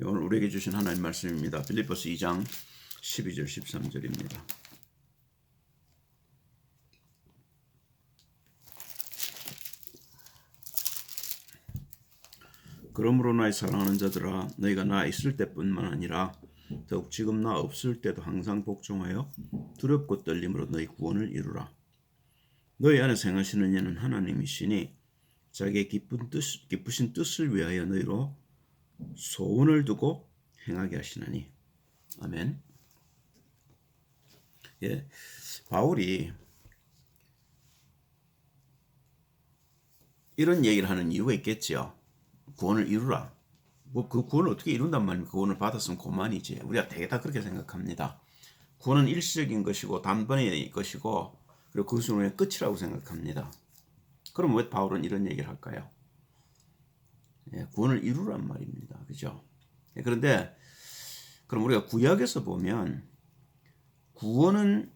오늘 우리에게 주신 하나님 말씀입니다. 빌립보서 2장 12절 13절입니다. 그러므로 나의 사랑하는 자들아, 너희가 나 있을 때뿐만 아니라 더욱 지금 나 없을 때도 항상 복종하여 두렵고 떨림으로 너희 구원을 이루라. 너희 안에서 행하시는 이는 하나님이시니 자기의 기쁘신 뜻을 위하여 너희로 소원을 두고 행하게 하시나니. 아멘. 예, 바울이 이런 얘기를 하는 이유가 있겠죠. 구원을 이루라. 그 구원을 어떻게 이룬단 말입니까? 구원을 받았으면 그만이지. 우리가 되게 다 그렇게 생각합니다. 구원은 일시적인 것이고 단번의 것이고 그리고 그것은 끝이라고 생각합니다. 그럼 왜 바울은 이런 얘기를 할까요? 예, 구원을 이루란 말입니다. 그죠? 예, 그런데 그럼 우리가 구약에서 보면 구원은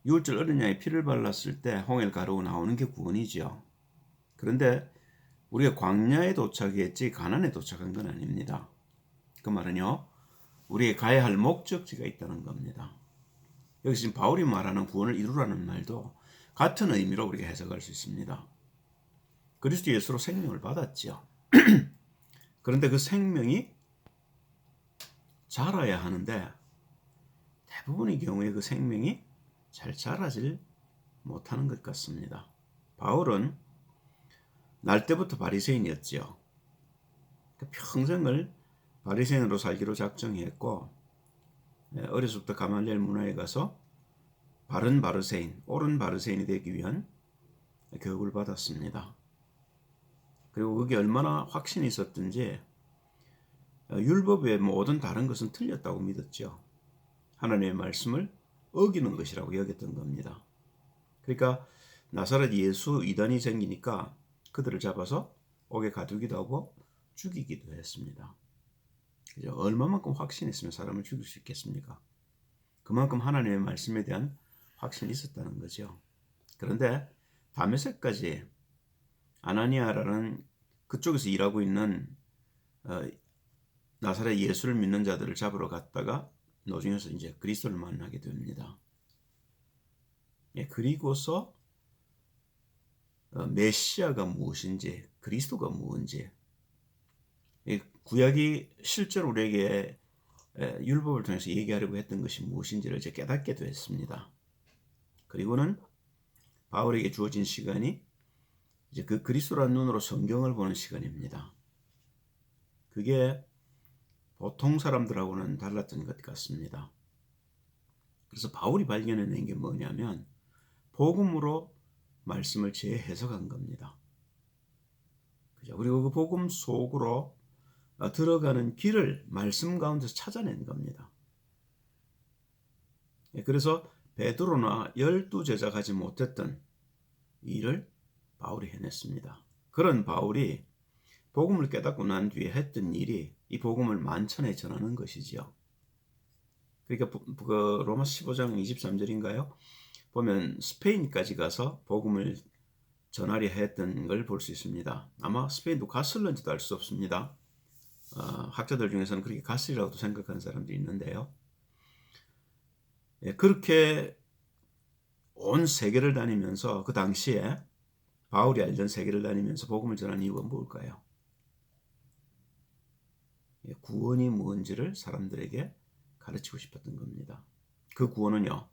유월절 어린 양의 피를 발랐을 때 홍해를 가르고 나오는 게 구원이죠. 그런데 우리가 광야에 도착했지 가나안에 도착한 건 아닙니다. 그 말은요, 우리가 가야 할 목적지가 있다는 겁니다. 여기서 지금 바울이 말하는 구원을 이루라는 말도 같은 의미로 우리가 해석할 수 있습니다. 그리스도 예수로 생명을 받았죠. 그런데 그 생명이 자라야 하는데 대부분의 경우에 그 생명이 잘 자라질 못하는 것 같습니다. 바울은 날 때부터 바리새인이었지요. 평생을 바리새인으로 살기로 작정했고 어려서부터 가말리엘 문화에 가서 바른 바리새인, 옳은 바리새인이 되기 위한 교육을 받았습니다. 그리고 그게 얼마나 확신이 있었든지 율법의 모든 다른 것은 틀렸다고 믿었죠. 하나님의 말씀을 어기는 것이라고 여겼던 겁니다. 그러니까 나사렛 예수 이단이 생기니까 그들을 잡아서 옥에 가두기도 하고 죽이기도 했습니다. 그죠? 얼마만큼 확신이 있으면 사람을 죽일 수 있겠습니까? 그만큼 하나님의 말씀에 대한 확신이 있었다는 거죠. 그런데 다메섹까지 아나니아라는 그쪽에서 일하고 있는 나사렛 예수를 믿는 자들을 잡으러 갔다가 노중에서 이제 그리스도를 만나게 됩니다. 예, 그리고서 메시아가 무엇인지, 그리스도가 무엇인지, 구약이 실제로 우리에게 율법을 통해서 얘기하려고 했던 것이 무엇인지를 이제 깨닫게 됐습니다. 그리고는 바울에게 주어진 시간이 이제 그 그리스도라는 눈으로 성경을 보는 시간입니다. 그게 보통 사람들하고는 달랐던 것 같습니다. 그래서 바울이 발견해낸 게 뭐냐면 복음으로 말씀을 재해석한 겁니다. 그죠? 그리고 그 복음 속으로 들어가는 길을 말씀 가운데서 찾아낸 겁니다. 그래서 베드로나 12제자가 하지 못했던 일을 바울이 해냈습니다. 그런 바울이 복음을 깨닫고 난 뒤에 했던 일이 이 복음을 만천에 전하는 것이지요. 그러니까 그 로마 15장 23절인가요? 보면 스페인까지 가서 복음을 전하려 했던 걸 볼 수 있습니다. 아마 스페인도 갔을런지도 알 수 없습니다. 학자들 중에서는 그렇게 갔으리라고도 생각하는 사람들이 있는데요. 그렇게 온 세계를 다니면서 그 당시에 바울이 알던 세계를 다니면서 복음을 전한 이유가 뭘까요? 구원이 뭔지를 사람들에게 가르치고 싶었던 겁니다. 그 구원은요,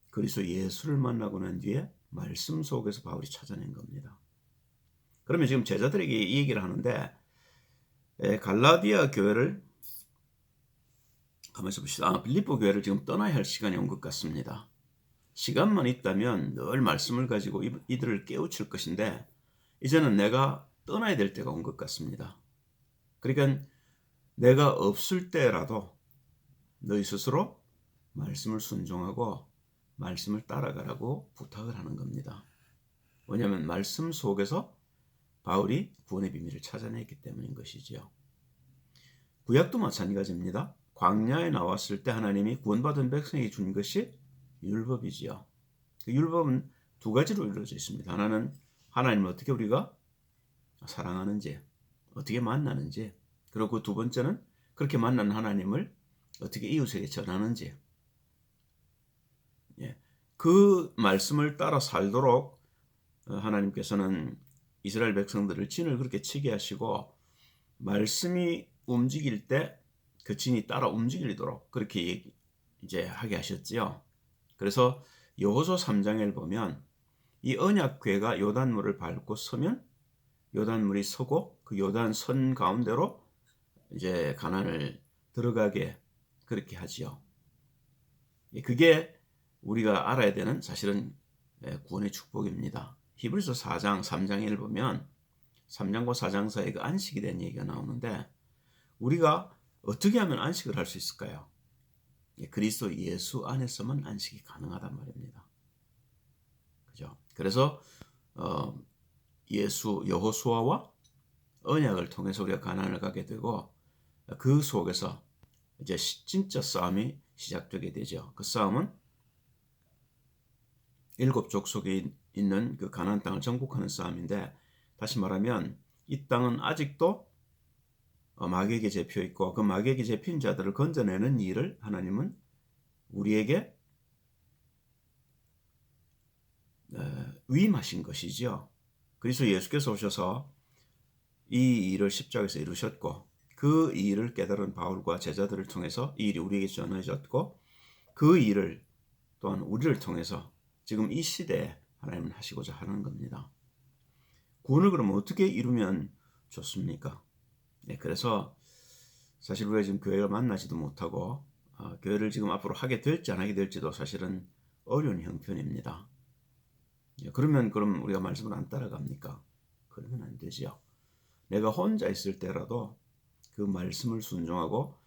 그리스도 예수를 만나고 난 뒤에 말씀 속에서 바울이 찾아낸 겁니다. 그러면 지금 제자들에게 이 얘기를 하는데 갈라디아 교회를 가만히 봅시다. 빌립보 교회를 지금 떠나야 할 시간이 온 것 같습니다. 시간만 있다면 늘 말씀을 가지고 이들을 깨우칠 것인데 이제는 내가 떠나야 될 때가 온 것 같습니다. 그러니까 내가 없을 때라도 너희 스스로 말씀을 순종하고 말씀을 따라가라고 부탁을 하는 겁니다. 왜냐하면 말씀 속에서 바울이 구원의 비밀을 찾아냈기 때문인 것이지요. 구약도 마찬가지입니다. 광야에 나왔을 때 하나님이 구원받은 백성에게 준 것이 율법이지요. 그 율법은 두 가지로 이루어져 있습니다. 하나는 하나님을 어떻게 우리가 사랑하는지, 어떻게 만나는지, 그리고 그 두 번째는 그렇게 만난 하나님을 어떻게 이웃에게 전하는지. 예. 그 말씀을 따라 살도록 하나님께서는 이스라엘 백성들을 진을 그렇게 치게 하시고 말씀이 움직일 때 그 진이 따라 움직이도록 그렇게 이제 하게 하셨지요. 그래서 여호수아 3장을 보면 이 언약궤가 요단물을 밟고 서면 요단물이 서고 그 요단 선 가운데로 이제 가나안을 들어가게 그렇게 하지요. 그게 우리가 알아야 되는 사실은 구원의 축복입니다. 히브리서 4장 3장을 보면 3장과 4장 사이에 그 안식에 대한 얘기가 나오는데 우리가 어떻게 하면 안식을 할 수 있을까요? 그리스도 예수 안에서만 안식이 가능하단 말입니다. 그죠? 그래서 예수 여호수아와 언약을 통해서 우리가 가나안을 가게 되고 그 속에서 이제 진짜 싸움이 시작되게 되죠. 그 싸움은 일곱 족속에 있는 그 가나안 땅을 정복하는 싸움인데 다시 말하면 이 땅은 아직도 마귀에게 잡혀 있고 그 마귀에게 잡힌 자들을 건져내는 일을 하나님은 우리에게 위임하신 것이지요. 그래서 예수께서 오셔서 이 일을 십자가에서 이루셨고 그 일을 깨달은 바울과 제자들을 통해서 이 일이 우리에게 전해졌고 그 일을 또한 우리를 통해서 지금 이 시대에 하나님은 하시고자 하는 겁니다. 구원을 그럼 어떻게 이루면 좋습니까? 네, 그래서 사실 우리가 지금 교회를 만나지도 못하고 교회를 지금 앞으로 하게 될지 안 하게 될지도 사실은 어려운 형편입니다. 그러면 그럼 우리가 말씀을 안 따라갑니까? 그러면 안 되지요. 내가 혼자 있을 때라도 그 말씀을 순종하고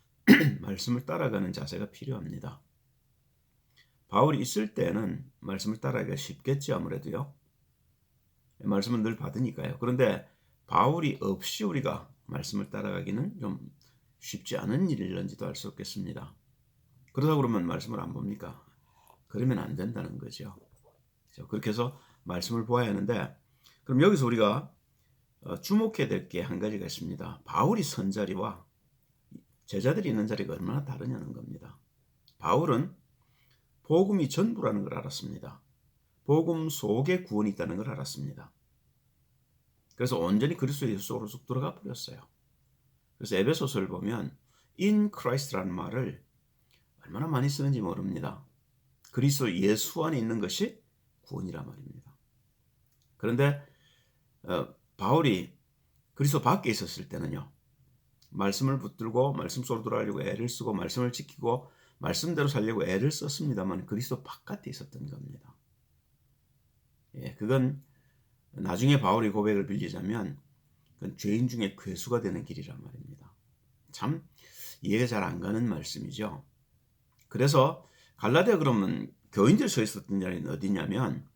말씀을 따라가는 자세가 필요합니다. 바울이 있을 때는 말씀을 따라가기가 쉽겠지 아무래도요. 말씀은 늘 받으니까요. 그런데 바울이 없이 우리가 말씀을 따라가기는 좀 쉽지 않은 일일런지도 알 수 없겠습니다. 그러다 그러면 말씀을 안 봅니까? 그러면 안 된다는 거죠. 그렇게 해서 말씀을 보아야 하는데 그럼 여기서 우리가 주목해야 될 게 한 가지가 있습니다. 바울이 선 자리와 제자들이 있는 자리가 얼마나 다르냐는 겁니다. 바울은 복음이 전부라는 걸 알았습니다. 복음 속에 구원이 있다는 걸 알았습니다. 그래서 온전히 그리스도 예수로 쑥 들어가 버렸어요. 그래서 에베소서를 보면 in Christ라는 말을 얼마나 많이 쓰는지 모릅니다. 그리스도 예수 안에 있는 것이 구원이란 말입니다. 그런데 바울이 그리스도 밖에 있었을 때는요. 말씀을 붙들고 말씀 속으로 들어가려고 애를 쓰고 말씀을 지키고 말씀대로 살려고 애를 썼습니다만 그리스도 바깥에 있었던 겁니다. 그건 나중에 바울이 고백을 빌리자면 그건 죄인 중에 괴수가 되는 길이란 말입니다. 참 이해가 잘 안 가는 말씀이죠. 그래서 갈라디아 그러면 교인들이 서 있었던 자리는 어디냐면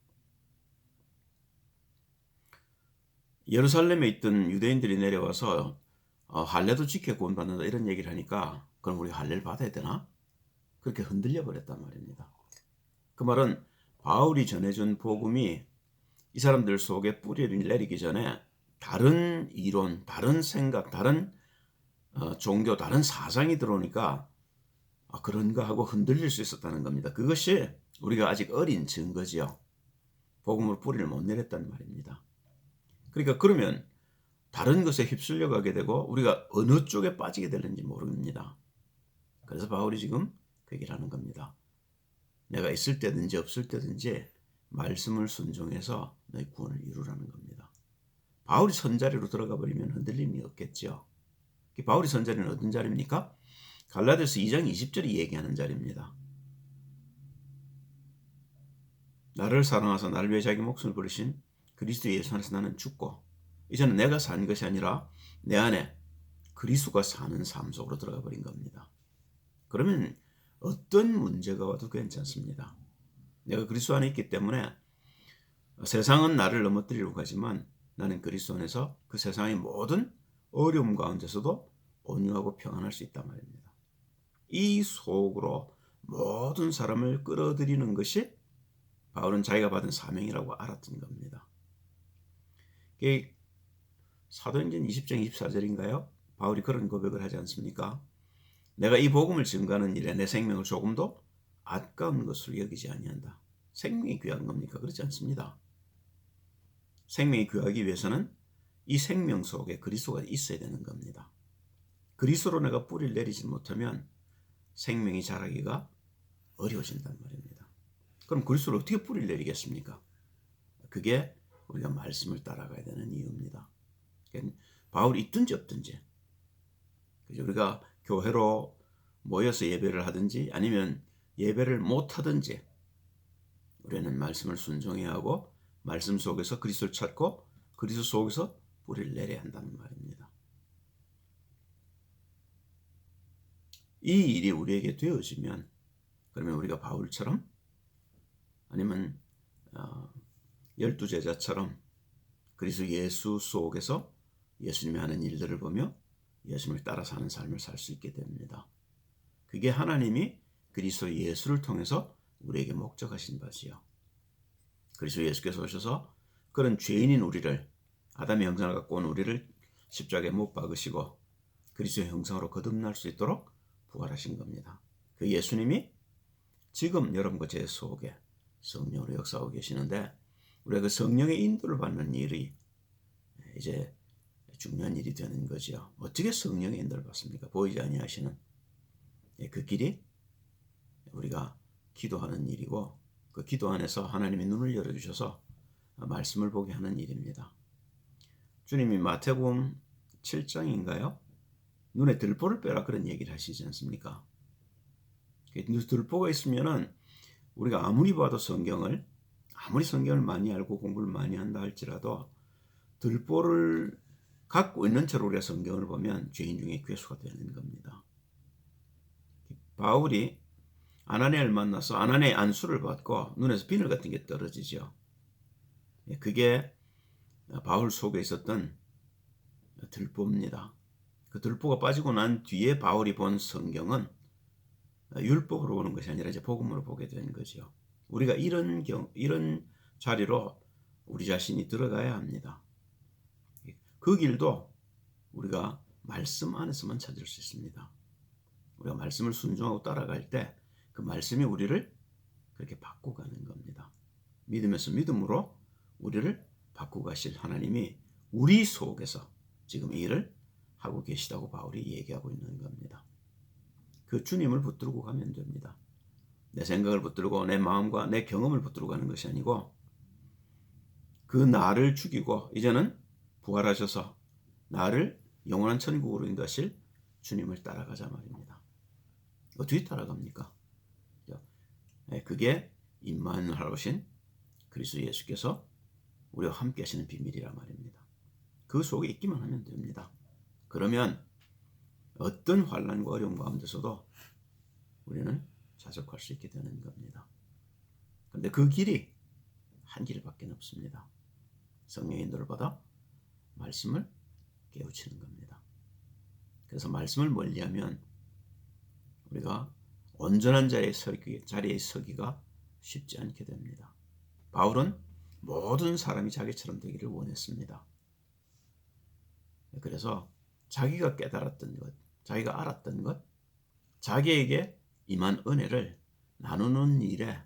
예루살렘에 있던 유대인들이 내려와서 할례도 지켜 구원받는다 이런 얘기를 하니까 그럼 우리 할례를 받아야 되나? 그렇게 흔들려 버렸단 말입니다. 그 말은 바울이 전해준 복음이 이 사람들 속에 뿌리를 내리기 전에 다른 이론, 다른 생각, 다른 종교, 다른 사상이 들어오니까 그런가 하고 흔들릴 수 있었다는 겁니다. 그것이 우리가 아직 어린 증거지요. 복음으로 뿌리를 못 내렸단 말입니다. 그러니까 그러면 다른 것에 휩쓸려 가게 되고 우리가 어느 쪽에 빠지게 되는지 모릅니다. 그래서 바울이 지금 그 얘기를 하는 겁니다. 내가 있을 때든지 없을 때든지 말씀을 순종해서 너희 구원을 이루라는 겁니다. 바울이 선자리로 들어가 버리면 흔들림이 없겠죠. 바울이 선자리는 어떤 자리입니까? 갈라디아서 2장 20절이 얘기하는 자리입니다. 나를 사랑하사 나를 위해 자기 목숨을 버리신 그리스도 예수 안에서 나는 죽고 이제는 내가 산 것이 아니라 내 안에 그리스도가 사는 삶 속으로 들어가 버린 겁니다. 그러면 어떤 문제가 와도 괜찮습니다. 내가 그리스도 안에 있기 때문에 세상은 나를 넘어뜨리려고 하지만 나는 그리스도 안에서 그 세상의 모든 어려움 가운데서도 온유하고 평안할 수 있단 말입니다. 이 속으로 모든 사람을 끌어들이는 것이 바울은 자기가 받은 사명이라고 알았던 겁니다. 사도행전 20장 24절인가요? 바울이 그런 고백을 하지 않습니까? 내가 이 복음을 증거하는 일에 내 생명을 조금도 아까운 것으로 여기지 아니한다. 생명이 귀한 겁니까? 그렇지 않습니다. 생명이 귀하기 위해서는 이 생명 속에 그리스도가 있어야 되는 겁니다. 그리스도로 내가 뿌리를 내리지 못하면 생명이 자라기가 어려워진단 말입니다. 그럼 그리스도로 어떻게 뿌리를 내리겠습니까? 그게 우리가 말씀을 따라가야 되는 이유입니다. 바울이 있든지 없든지 우리가 교회로 모여서 예배를 하든지 아니면 예배를 못하든지 우리는 말씀을 순종해야 하고 말씀 속에서 그리스도를 찾고 그리스도 속에서 뿌리를 내려야 한다는 말입니다. 이 일이 우리에게 되어지면 그러면 우리가 바울처럼 아니면 12제자처럼 그리스도 예수 속에서 예수님이 하는 일들을 보며 예수님을 따라 사는 삶을 살 수 있게 됩니다. 그게 하나님이 그리스도 예수를 통해서 우리에게 목적하신 바지요. 그리스도 예수께서 오셔서 그런 죄인인 우리를 아담의 형상을 갖고 온 우리를 십자가에 못 박으시고 그리스도의 형상으로 거듭날 수 있도록 부활하신 겁니다. 그 예수님이 지금 여러분과 제 속에 성령으로 역사하고 계시는데 우리가 그 성령의 인도를 받는 일이 이제 중요한 일이 되는 거죠. 어떻게 성령의 인도를 받습니까? 보이지 아니하시는 그 길이 우리가 기도하는 일이고 그 기도 안에서 하나님이 눈을 열어주셔서 말씀을 보게 하는 일입니다. 주님이 마태복음 7장인가요? 눈에 들보를 빼라 그런 얘기를 하시지 않습니까? 들보가 있으면은 우리가 아무리 봐도 성경을 많이 알고 공부를 많이 한다 할지라도 들보를 갖고 있는 채로 우리가 성경을 보면 죄인 중에 괴수가 되는 겁니다. 바울이 아나니아를 만나서 아나니아의 안수를 받고 눈에서 비늘 같은 게 떨어지죠. 그게 바울 속에 있었던 들보입니다. 그 들보가 빠지고 난 뒤에 바울이 본 성경은 율법으로 보는 것이 아니라 이제 복음으로 보게 된 거죠. 우리가 이런 자리로 우리 자신이 들어가야 합니다. 그 길도 우리가 말씀 안에서만 찾을 수 있습니다. 우리가 말씀을 순종하고 따라갈 때 그 말씀이 우리를 그렇게 바꿔가는 겁니다. 믿음에서 믿음으로 우리를 바꾸가실 하나님이 우리 속에서 지금 이 일을 하고 계시다고 바울이 얘기하고 있는 겁니다. 그 주님을 붙들고 가면 됩니다. 내 생각을 붙들고 내 마음과 내 경험을 붙들고 가는 것이 아니고 그 나를 죽이고 이제는 부활하셔서 나를 영원한 천국으로 인도하실 주님을 따라가자 말입니다. 어떻게 따라갑니까? 그게 임마누엘 오신 그리스도 예수께서 우리와 함께 하시는 비밀이란 말입니다. 그 속에 있기만 하면 됩니다. 그러면 어떤 환난과 어려움 가운데서도 우리는 자족할 수 있게 되는 겁니다. 그런데 그 길이 한 길밖에 없습니다. 성령의 인도를 받아 말씀을 깨우치는 겁니다. 그래서 말씀을 멀리하면 우리가 온전한 자리에 서기가 쉽지 않게 됩니다. 바울은 모든 사람이 자기처럼 되기를 원했습니다. 그래서 자기가 깨달았던 것, 자기가 알았던 것, 자기에게 임한 은혜를 나누는 일에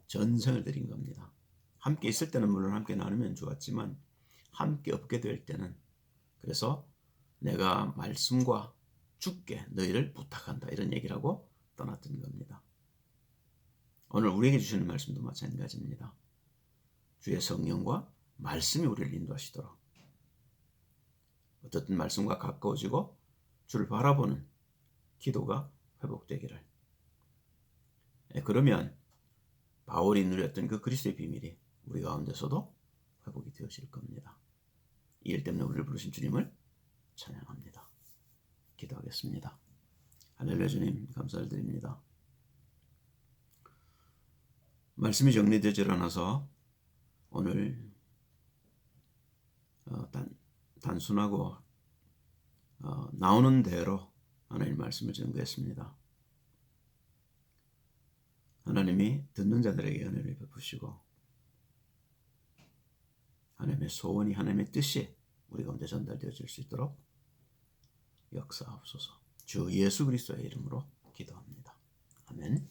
전성을 들인 겁니다. 함께 있을 때는 물론 함께 나누면 좋았지만 함께 없게 될 때는 그래서 내가 말씀과 주께 너희를 부탁한다 이런 얘기를 하고 떠났던 겁니다. 오늘 우리에게 주시는 말씀도 마찬가지입니다. 주의 성령과 말씀이 우리를 인도하시도록 어떻든 말씀과 가까워지고 주를 바라보는 기도가 회복되기를. 그러면 바울이 누렸던 그 그리스도의 비밀이 우리 가운데서도 회복이 되어질 겁니다. 이 일 때문에 우리를 부르신 주님을 찬양합니다. 기도하겠습니다. 할렐루야. 주님 감사를 드립니다. 말씀이 정리되질 않아서 오늘 단순하고 나오는 대로 하나님 말씀을 전거했습니다. 하나님이 듣는 자들에게 은혜를 베푸시고 하나님의 소원이 하나님의 뜻이 우리 가운데 전달되어질 수 있도록 역사하옵소서. 주 예수 그리스도의 이름으로 기도합니다. 아멘.